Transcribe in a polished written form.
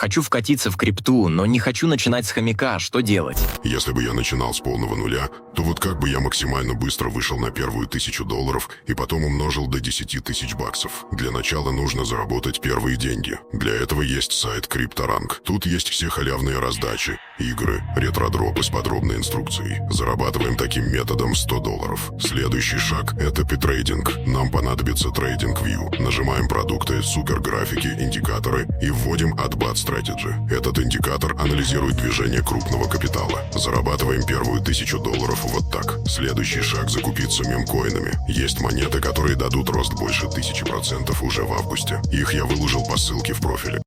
Хочу вкатиться в крипту, но не хочу начинать с хомяка. Что делать? Если бы я начинал с полного нуля, то вот как бы я максимально быстро вышел на первую $1000 и потом умножил до 10 тысяч баксов. Для начала нужно заработать первые деньги. Для этого есть сайт CryptoRank. Тут есть все халявные раздачи, игры, ретродропы с подробной инструкцией. Зарабатываем таким методом $100. Следующий шаг – это питрейдинг. Нам понадобится TradingView. Нажимаем продукты, суперграфики, индикаторы и вводим AdBot Strategy. Этот индикатор анализирует движение крупного капитала. Зарабатываем первую $1000 вот так. Следующий шаг – закупиться мемкоинами. Есть монеты, которые дадут рост больше 1000% уже в августе. Их я выложил по ссылке в профиле.